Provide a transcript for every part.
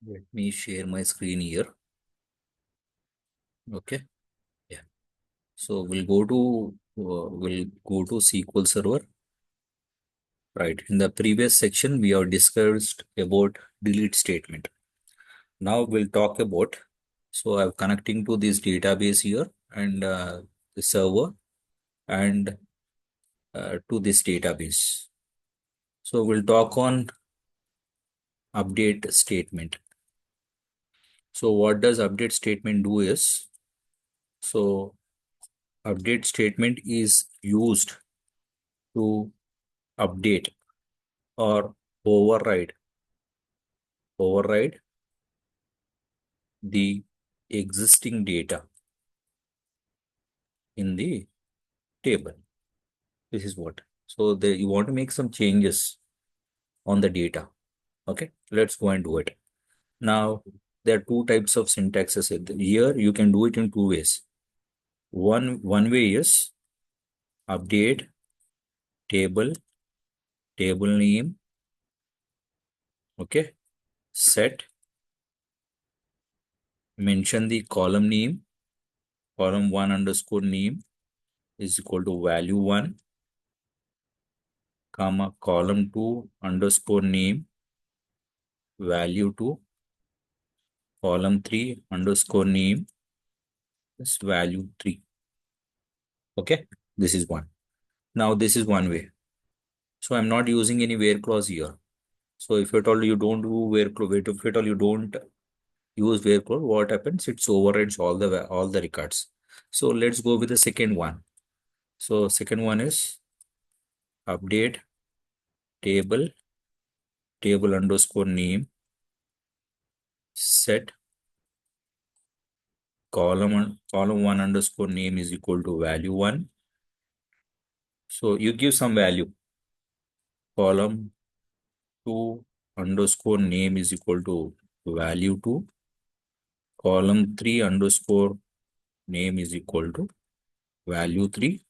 Let me share my screen here. Okay. Yeah. So we'll go to SQL Server. Right. In the previous section, we have discussed about delete statement. Now we'll talk about. So I'm connecting to this database here and the server and to this database. So we'll talk on update statement. So what does update statement do is, so update statement is used to update or override the existing data in the table. This is what. So you want to make some changes on the data. Okay, let's go and do it. Now, there are two types of syntaxes. Here you can do it in two ways. One way is update table name. Okay, set, mention the column name, column 1 underscore name is equal to value 1, comma, column 2 underscore name, value 2, column 3 underscore name is value 3. Okay, this is one. Now this is one way. So I'm not using any where clause here. So if at all you don't do where clause, if at all you don't use where clause, what happens? It overrides all the records. So let's go with the second one. So second one is update table underscore name, set column 1 underscore name is equal to value 1. So you give some value, column 2 underscore name is equal to value 2, column 3 underscore name is equal to value 3.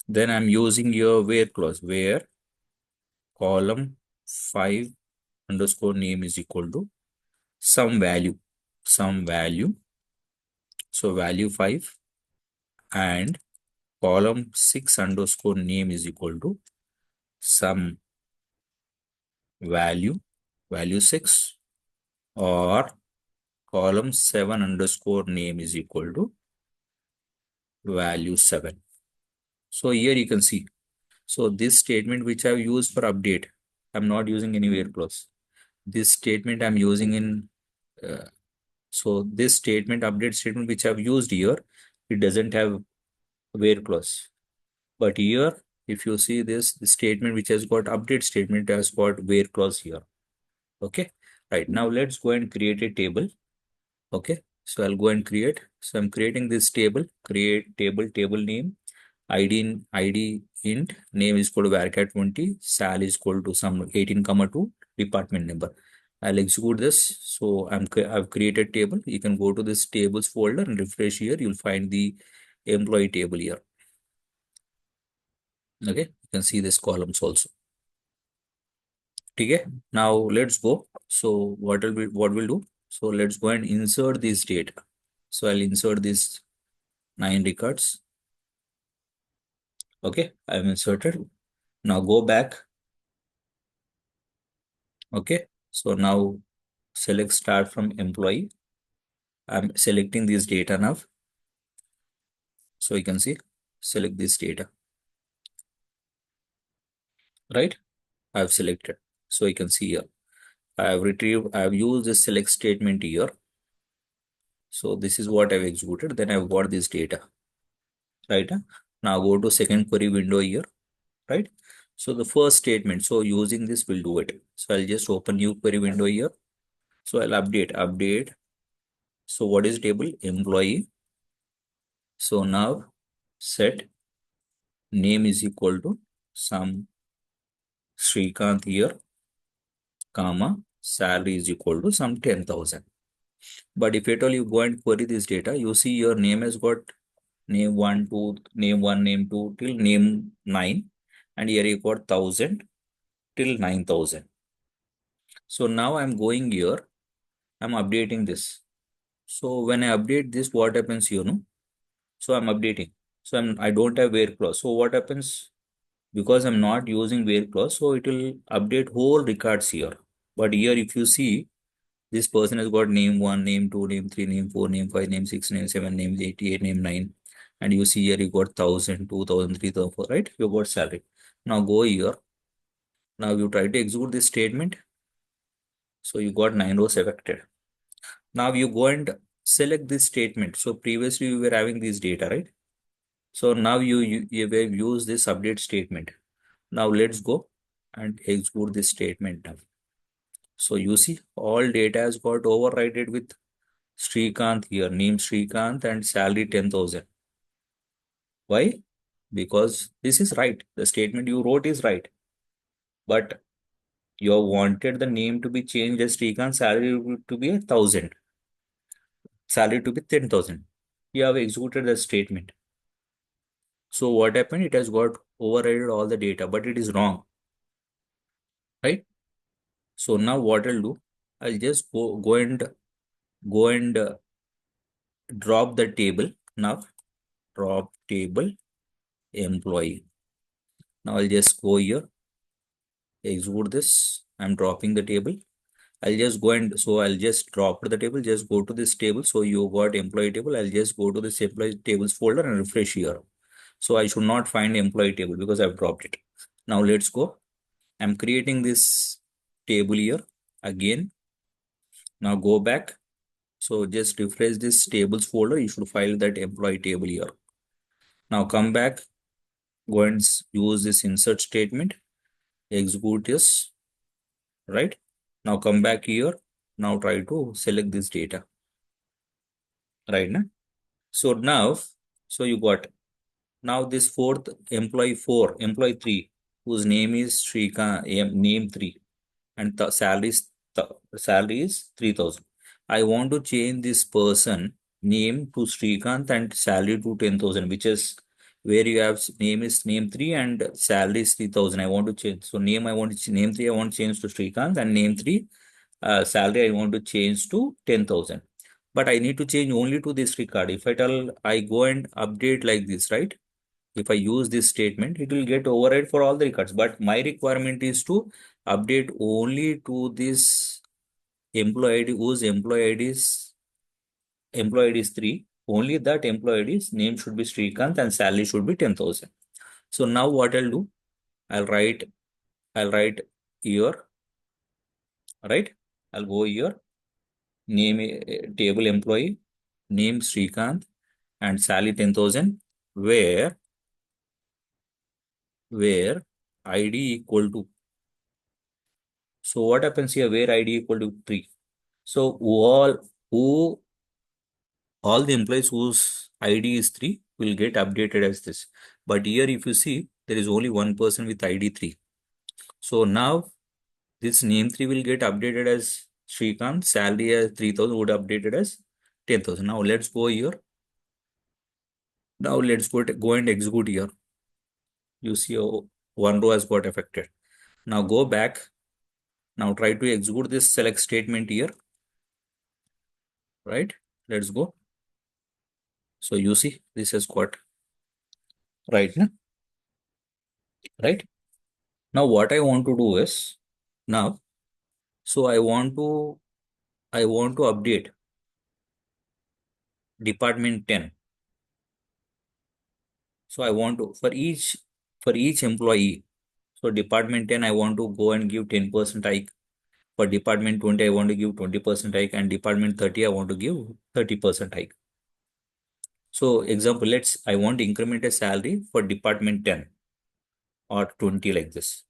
Then I'm using your where clause, where column 5 underscore name is equal to some value. So value 5 and column 6 underscore name is equal to some value 6, or column 7 underscore name is equal to value 7. So here you can see. So this statement which I've used for update, I'm not using any where clause. This statement I'm using in, so this statement, update statement which I've used here, it doesn't have where clause. But here, if you see this, the statement which has got update statement has got where clause here. Okay, right. Now let's go and create a table. Okay, so I'll go and create. So I'm creating this table, create table name, ID int, name is equal to varchar 20, sal is equal to some 18, 2, department number. I'll execute this. So I've created table. You can go to this tables folder and refresh here. You'll find the employee table here. Okay, you can see this columns also. Okay, now let's go. So what we'll do? So let's go and insert this data. So I'll insert these 9 records. Okay, I've inserted. Now go back. Okay, so now select start from employee. I'm selecting this data now. So you can see, select this data. Right? I've selected. So you can see here. I've used this select statement here. So this is what I've executed. Then I've got this data. Right? Now go to second query window here. Right? So the first statement. So using this will do it. So I'll just open new query window here. So I'll update. So what is table? Employee. So now set name is equal to some Srikanth here, comma, salary is equal to some 10,000. But if at all you go and query this data, you see your name has got name 1, 2, name 1, name 2 till name 9. And here you got 1000 till 9,000. So now I'm going here, I'm updating this. So when I update this, what happens here, no? So I'm updating. So I don't have where clause. So what happens? Because I'm not using where clause, so it will update whole records here. But here, if you see, this person has got name 1, name 2, name 3, name 4, name 5, name 6, name 7, name 88, name 9. And you see here you got 1,000, 2,000, 3,004, right? You got salary. Now go here. Now you try to execute this statement. So you got 9 rows affected. Now you go and select this statement. So previously you were having this data, right? So now you have used this update statement. Now let's go and execute this statement now. So you see all data has got overridden with Srikanth here, name Srikanth and salary 10,000. Why? Because this is right. The statement you wrote is right. But you wanted the name to be changed as Srikanth, salary to be 1,000, salary to be 10,000. You have executed the statement. So what happened? It has got overridden all the data, but it is wrong, right? So now what I'll do, I'll just go and drop the table. Now drop table employee. Now I'll just go here, execute this. I'm dropping the table. I'll just go and so I'll just drop the table, just go to this table. So you got employee table. I'll just go to this employee tables folder and refresh here. So I should not find employee table because I've dropped it. Now let's go. I'm creating this table here again. Now go back. So just refresh this tables folder. You should file that employee table here. Now come back, go and use this insert statement, execute this, right? Now come back here. Now try to select this data, right? Now? So now, so you got now this fourth employee 4, employee 3, whose name is Shrikant, name 3, and the salary is 3,000. I want to change this person name to Srikanth and salary to 10,000, which is where you have name is name 3 and salary is 3,000. I want to change. So name I want to name 3 I want to change to Srikanth and name 3 salary I want to change to 10,000. But I need to change only to this record. If I tell I go and update like this, right? If I use this statement, it will get override for all the records. But my requirement is to update only to this employee ID whose employee ID is 3. Only that employee ID's name should be Srikanth and salary should be 10,000. So now what I'll do, I'll write, I'll write here, right? I'll go here, name table employee, name Srikanth and salary 10,000, where ID equal to. So what happens here where ID equal to 3? So who all the employees whose ID is 3 will get updated as this. But here if you see there is only one person with ID 3. So now this name 3 will get updated as Srikanth, salary as 3,000 would updated as 10,000. Now let's go here. Now let's go and execute here. You see one row has got affected. Now go back. Now try to execute this select statement here. Right? Let's go. So you see this has got right now. Right? Now what I want to do is now, so I want to update department 10. So I want to for each employee. So department 10, I want to go and give 10% hike. For department 20, I want to give 20% hike, and department 30, I want to give 30% hike. So example, I want to increment a salary for department 10 or 20 like this.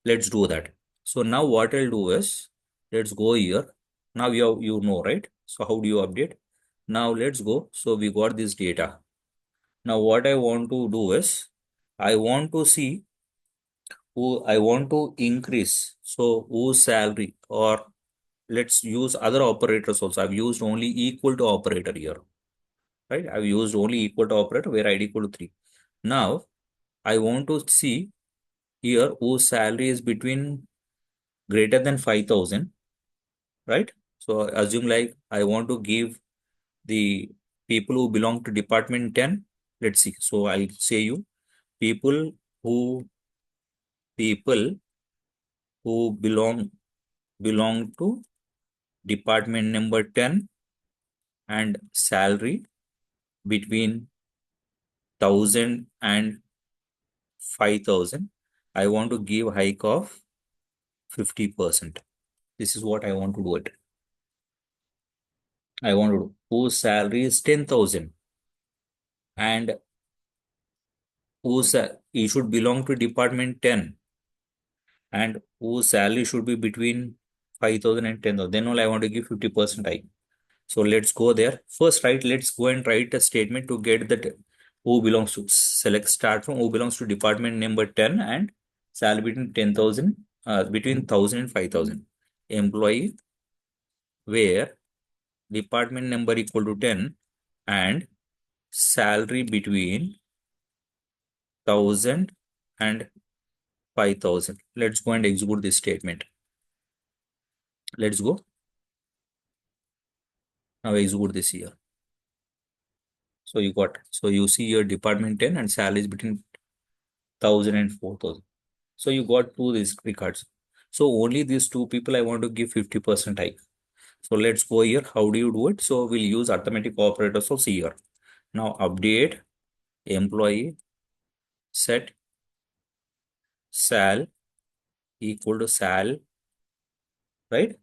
Let's do that. So now what I'll do is, let's go here. Now you know, right? So how do you update? Now let's go. So we got this data. Now what I want to do is, I want to see who I want to increase. So whose salary, or let's use other operators also. I've used only equal to operator here, right? I've used only equal to operator where ID equal to 3. Now I want to see here whose salary is between greater than 5,000, right? So assume like I want to give the people who belong to department 10. Let's see. So I'll say you people who people who belong to department number 10 and salary between 1,000 and 5,000. I want to give hike of 50%. This is what I want to do it. I want to do whose salary is 10,000 and he should belong to department 10 and whose salary should be between 5,000 and 10,000. Then only I want to give 50% hike. So let's go there. First, right, let's go and write a statement to get that who belongs to select start from who belongs to department number 10 and salary between 10,000, between 1,000 and 5,000. Employee where department number equal to 10 and salary between 1,000 and 5,000. Let's go and execute this statement. Let's go. Now execute this here. So you see your department 10 and salary is between 1,000 and 4,000. So you got two these records. So only these two people I want to give 50% hike. So let's go here. How do you do it? So we'll use arithmetic operators also here. Now update employee set sal equal to sal, right?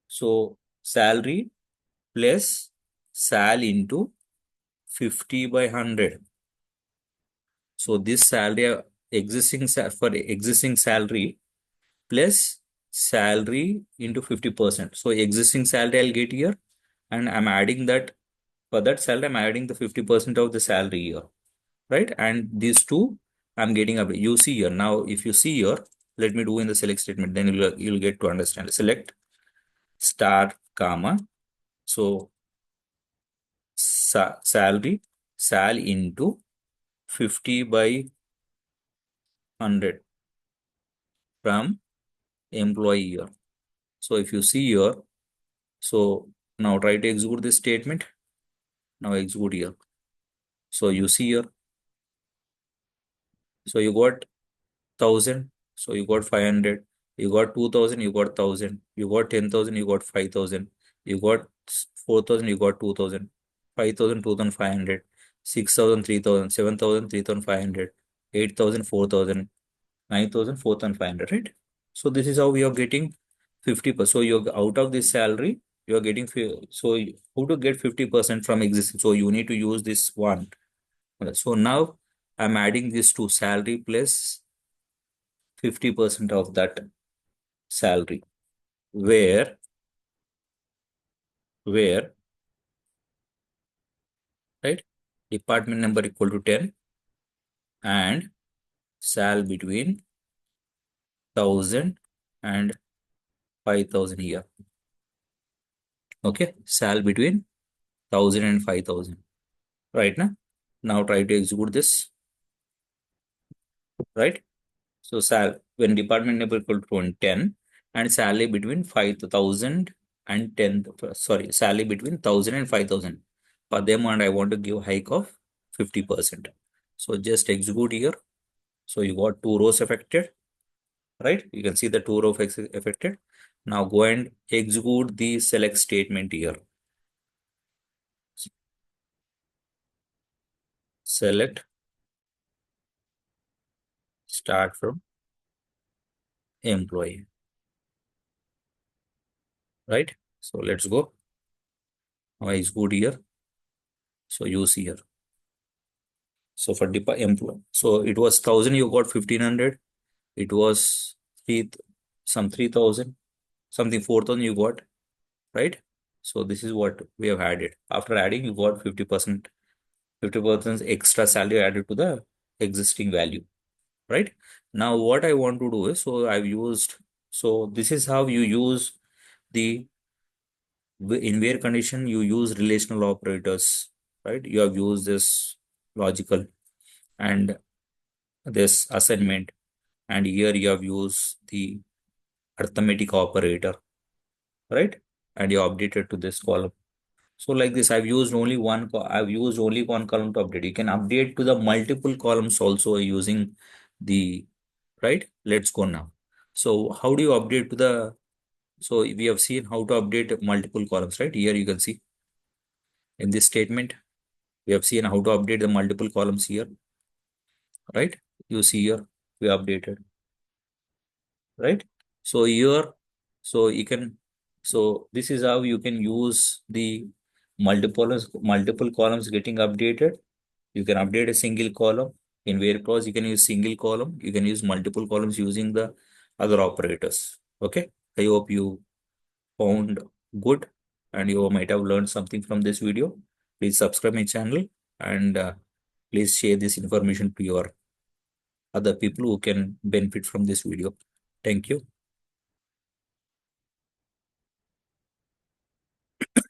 So salary plus sal into 50 by 100. So this salary for existing salary plus salary into 50%. So existing salary I'll get here and I'm adding that for that salary, I'm adding the 50% of the salary here, right? And these two I'm getting up. You see here now, if you see here, let me do in the select statement, then you'll get to understand. Select star comma. So salary sal into 50 by 100 from employee here. So if you see here, so now try to execute this statement. Now execute here. So you see here. So you got 1,000. So you got 500. You got 2,000. You got 1,000. You got 10,000. You got 5,000. You got 4,000. You got 2,000. 5,000, 2,500. 6,000, 3,000. 7,000, 3,500. 8,000, 4,000. 9,000, 4,500. Right? So this is how we are getting 50%. So you're out of this salary, you are getting how to get 50% from existing. So you need to use this one. So now I'm adding this to salary plus 50% of that salary where right department number equal to 10 and sal between 1,000 and 5,000 here. Okay, sal between 1,000 and 5,000. Right now try to execute this. Right, so when department number equal to 10 and salary between 5,000 and 10, sorry, salary between 1,000 and 5,000. For them, and I want to give hike of 50%. So just execute here. So you got two rows affected, right? You can see the two rows affected. Now go and execute the select statement here. Select start from employee, right? So let's go. Now execute here. So you see here. So for employee, so it was 1,000, you got 1,500. It was 3,000, something 4,000 you got, right? So this is what we have added. After adding, you got 50%, 50% extra salary added to the existing value, right? Now what I want to do is, so this is how you use the, in where condition you use relational operators, right? You have used this logical and this assignment, and here you have used the arithmetic operator, right? And you updated to this column. So like this, I've used only I've used only one column to update. You can update to the multiple columns also using the, right? Let's go now. So how do you update to the, so we have seen how to update multiple columns, right? Here you can see in this statement, we have seen how to update the multiple columns here, right? You see here, we updated, right? So here, so you can, so this is how you can use the multiple columns getting updated. You can update a single column. In where clause, you can use single column. You can use multiple columns using the other operators. Okay. I hope you found good and you might have learned something from this video. Please subscribe my channel and please share this information to your other people who can benefit from this video. Thank you.